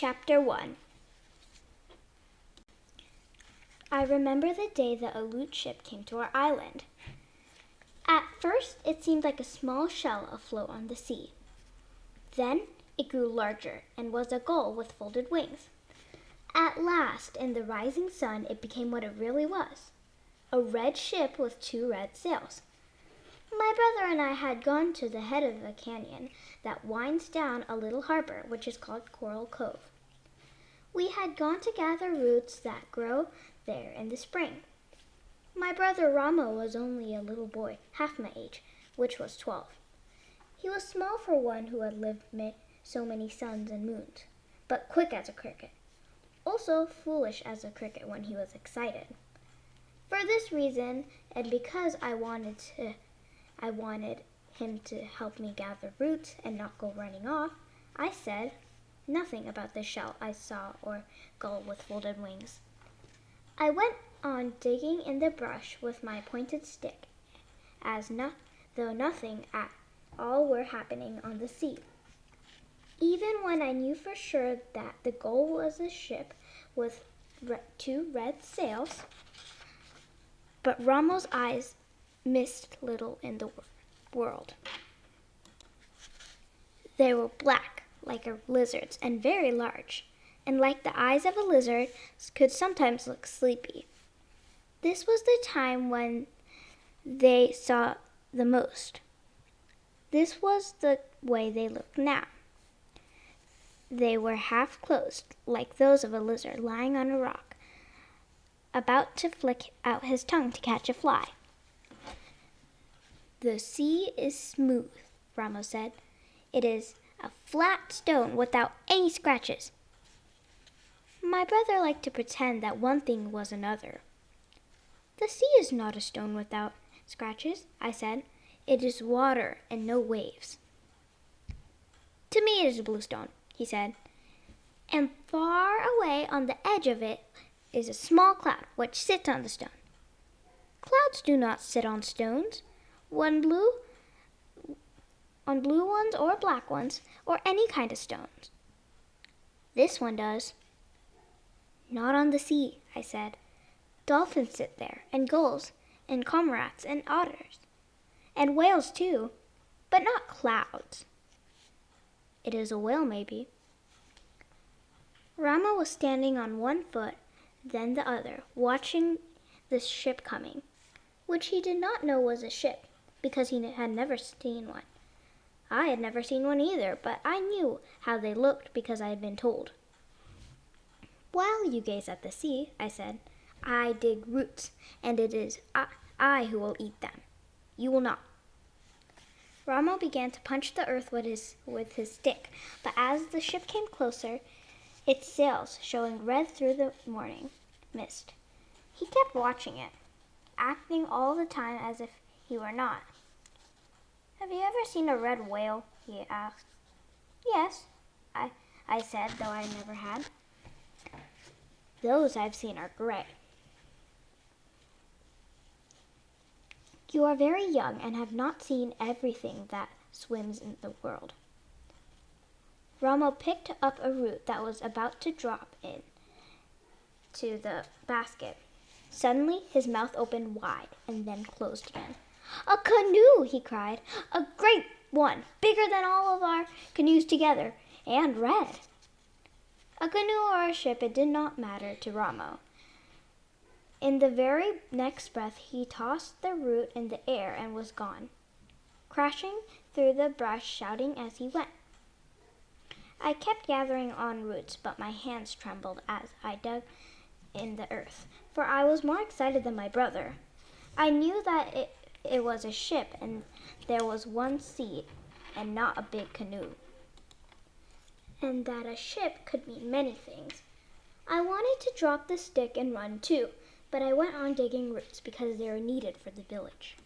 Chapter 1. I remember the day the Aleut ship came to our island. At first, it seemed like a small shell afloat on the sea. Then, it grew larger and was a gull with folded wings. At last, in the rising sun, it became what it really was, a red ship with 2 red sails. My brother and I had gone to the head of a canyon that winds down a little harbor, which is called Coral Cove. We had gone to gather roots that grow there in the spring. My brother Ramo was only a little boy, half my age, which was 12. He was small for one who had lived so many suns and moons, but quick as a cricket. Also foolish as a cricket when he was excited. For this reason, and because I wanted him to help me gather roots and not go running off, I said nothing about the shell I saw or gull with folded wings. I went on digging in the brush with my pointed stick, though nothing at all were happening on the sea. Even when I knew for sure that the gull was a ship with 2 red sails, but Ramo's eyes missed little in the world. They were black, like a lizard's, and very large, and like the eyes of a lizard, could sometimes look sleepy. This was the time when they saw the most. This was the way they looked now. They were half closed, like those of a lizard lying on a rock, about to flick out his tongue to catch a fly. The sea is smooth, Ramo said. It is a flat stone without any scratches. My brother liked to pretend that one thing was another. The sea is not a stone without scratches, I said. It is water and no waves. To me it is a blue stone, he said, and far away on the edge of it is a small cloud which sits on the stone. Clouds do not sit on stones, on blue ones or black ones, or any kind of stones. This one does. Not on the sea, I said. Dolphins sit there, and gulls, and cormorants, and otters, and whales too, but not clouds. It is a whale, maybe. Ramo was standing on one foot, then the other, watching the ship coming, which he did not know was a ship, because he had never seen one. I had never seen one either, but I knew how they looked because I had been told. While you gaze at the sea, I said, I dig roots, and it is I who will eat them. You will not. Ramo began to punch the earth with his stick, but as the ship came closer, its sails showing red through the morning mist, he kept watching it, acting all the time as if he were not. Have you ever seen a red whale? He asked. Yes, I said, though I never had. Those I've seen are gray. You are very young and have not seen everything that swims in the world. Ramo picked up a root that was about to drop into the basket. Suddenly, his mouth opened wide and then closed again. A canoe, he cried. A great one, bigger than all of our canoes together, and red. A canoe or a ship, it did not matter to Ramo. In the very next breath, he tossed the root in the air and was gone, crashing through the brush, shouting as he went. I kept gathering on roots, but my hands trembled as I dug in the earth, for I was more excited than my brother. I knew that it was a ship, and there was one seat, and not a big canoe, and that a ship could mean many things. I wanted to drop the stick and run too, but I went on digging roots because they were needed for the village.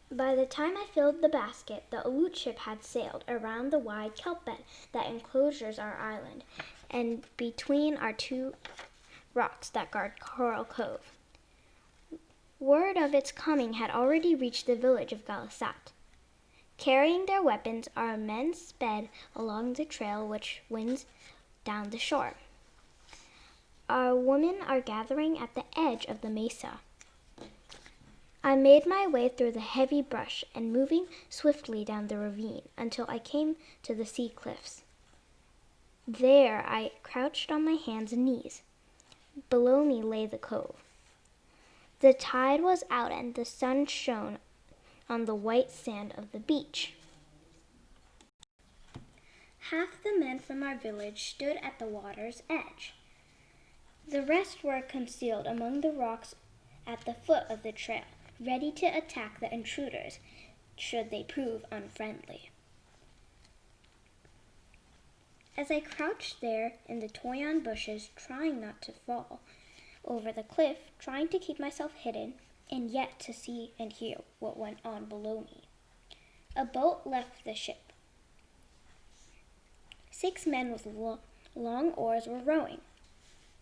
By the time I filled the basket, the Aleut ship had sailed around the wide kelp bed that encloses our island, and between our 2 rocks that guard Coral Cove. Word of its coming had already reached the village of Ghalas-at. Carrying their weapons, our men sped along the trail which winds down the shore. Our women are gathering at the edge of the mesa. I made my way through the heavy brush and moving swiftly down the ravine until I came to the sea cliffs. There I crouched on my hands and knees. Below me lay the cove. The tide was out and the sun shone on the white sand of the beach. Half the men from our village stood at the water's edge. The rest were concealed among the rocks at the foot of the trail, ready to attack the intruders should they prove unfriendly. As I crouched there in the toyon bushes, trying not to fall over the cliff, trying to keep myself hidden, and yet to see and hear what went on below me, a boat left the ship. 6 men with long oars were rowing.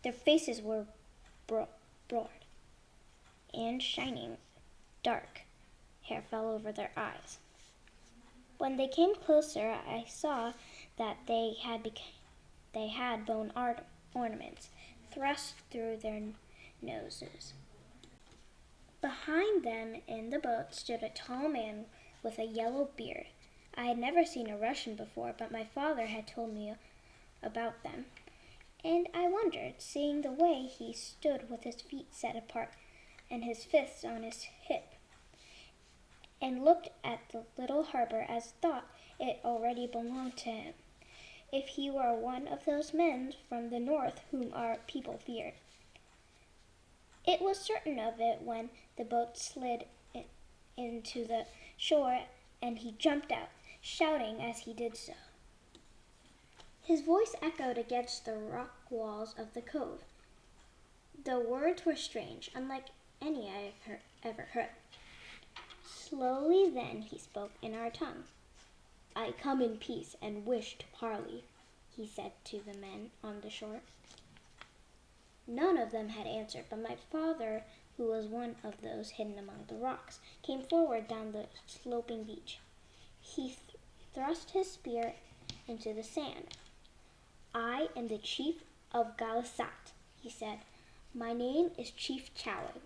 Their faces were broad and shining. Dark hair fell over their eyes. When they came closer, I saw that they had bone ornaments thrust through their noses. Behind them in the boat stood a tall man with a yellow beard. I had never seen a Russian before, but my father had told me about them, and I wondered, seeing the way he stood with his feet set apart and his fists on his hip, and looked at the little harbor as thought it already belonged to him, if he were one of those men from the north whom our people feared. It was certain of it when the boat slid into the shore and he jumped out, shouting as he did so. His voice echoed against the rock walls of the cove. The words were strange, unlike any I have ever heard. Slowly then he spoke in our tongue. "I come in peace and wish to parley," he said to the men on the shore. None of them had answered, but my father, who was one of those hidden among the rocks, came forward down the sloping beach. He thrust his spear into the sand. "I am the chief of Ghalas-at," he said. "My name is Chief Chowig."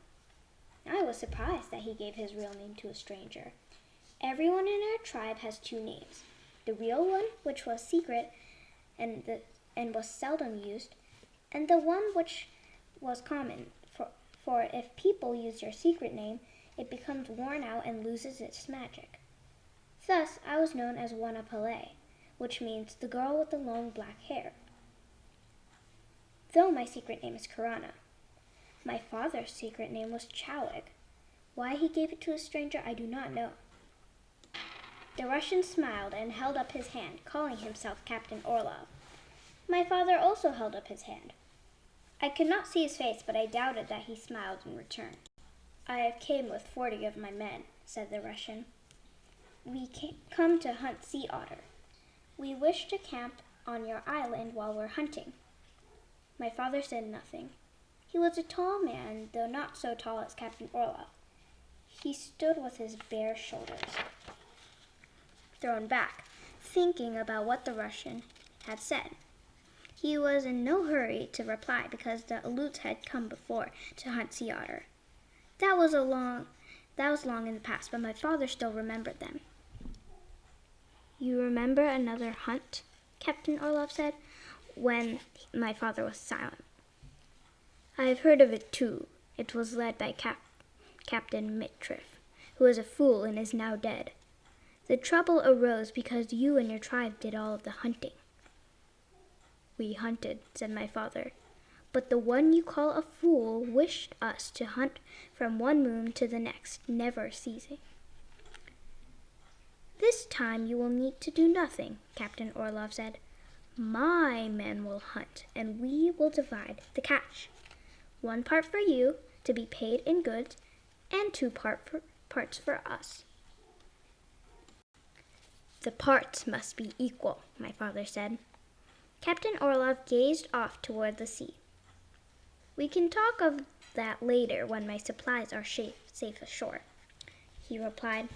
I was surprised that he gave his real name to a stranger. Everyone in our tribe has 2 names. The real one, which was secret and was seldom used, and the one which was common, for if people use your secret name, it becomes worn out and loses its magic. Thus, I was known as Wanapale, which means the girl with the long black hair, though my secret name is Karana. My father's secret name was Chowig. Why he gave it to a stranger, I do not know. The Russian smiled and held up his hand, calling himself Captain Orlov. My father also held up his hand. I could not see his face, but I doubted that he smiled in return. "I have came with 40 of my men," said the Russian. "We come to hunt sea otter. We wish to camp on your island while we're hunting." My father said nothing. He was a tall man, though not so tall as Captain Orlov. He stood with his bare shoulders thrown back, thinking about what the Russian had said. He was in no hurry to reply because the Aleut had come before to hunt sea otter. That was long in the past, but my father still remembered them. "You remember another hunt?" Captain Orlov said, when my father was silent. "I have heard of it too. It was led by Captain Mitrif, who was a fool and is now dead. The trouble arose because you and your tribe did all of the hunting." "We hunted," said my father, "but the one you call a fool wished us to hunt from one moon to the next, never ceasing." "This time you will need to do nothing," Captain Orlov said. "My men will hunt, and we will divide the catch. 1 part for you, to be paid in goods, and 2 parts for us." "The parts must be equal," my father said. Captain Orlov gazed off toward the sea. "We can talk of that later when my supplies are safe ashore," he replied.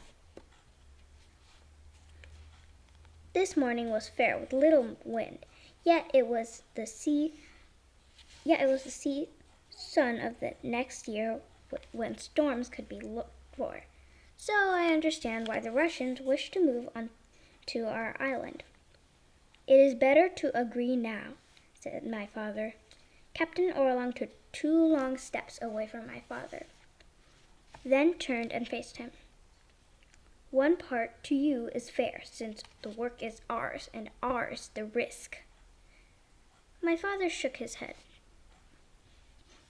This morning was fair with little wind, Yet it was the sea sun of the next year when storms could be looked for. So I understand why the Russians wish to move on to our island. It is better to agree now, said my father. Captain Orlov took 2 long steps away from my father, then turned and faced him. One part to you is fair, since the work is ours, and ours the risk. My father shook his head.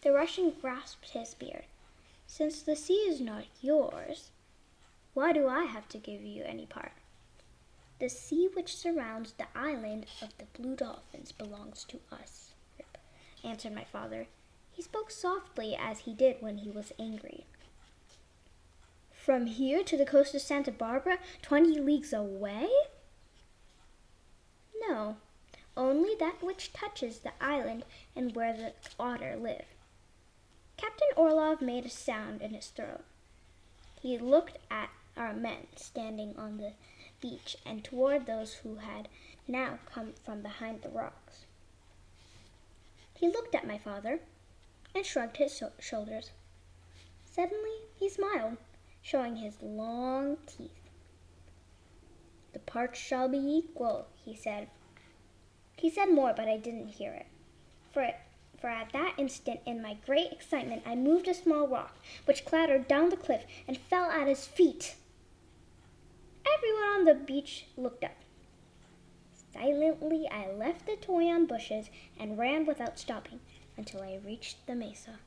The Russian grasped his beard. Since the sea is not yours, why do I have to give you any part? The sea which surrounds the island of the Blue Dolphins belongs to us, answered my father. He spoke softly as he did when he was angry. From here to the coast of Santa Barbara, 20 leagues away? No, only that which touches the island and where the otter live. Captain Orlov made a sound in his throat. He looked at our men standing on the beach and toward those who had now come from behind the rocks. He looked at my father and shrugged his shoulders. Suddenly he smiled, showing his long teeth. The parts shall be equal, he said. He said more, but I didn't hear it. For at that instant, in my great excitement, I moved a small rock, which clattered down the cliff and fell at his feet. Everyone on the beach looked up. Silently, I left the toy on bushes and ran without stopping until I reached the mesa.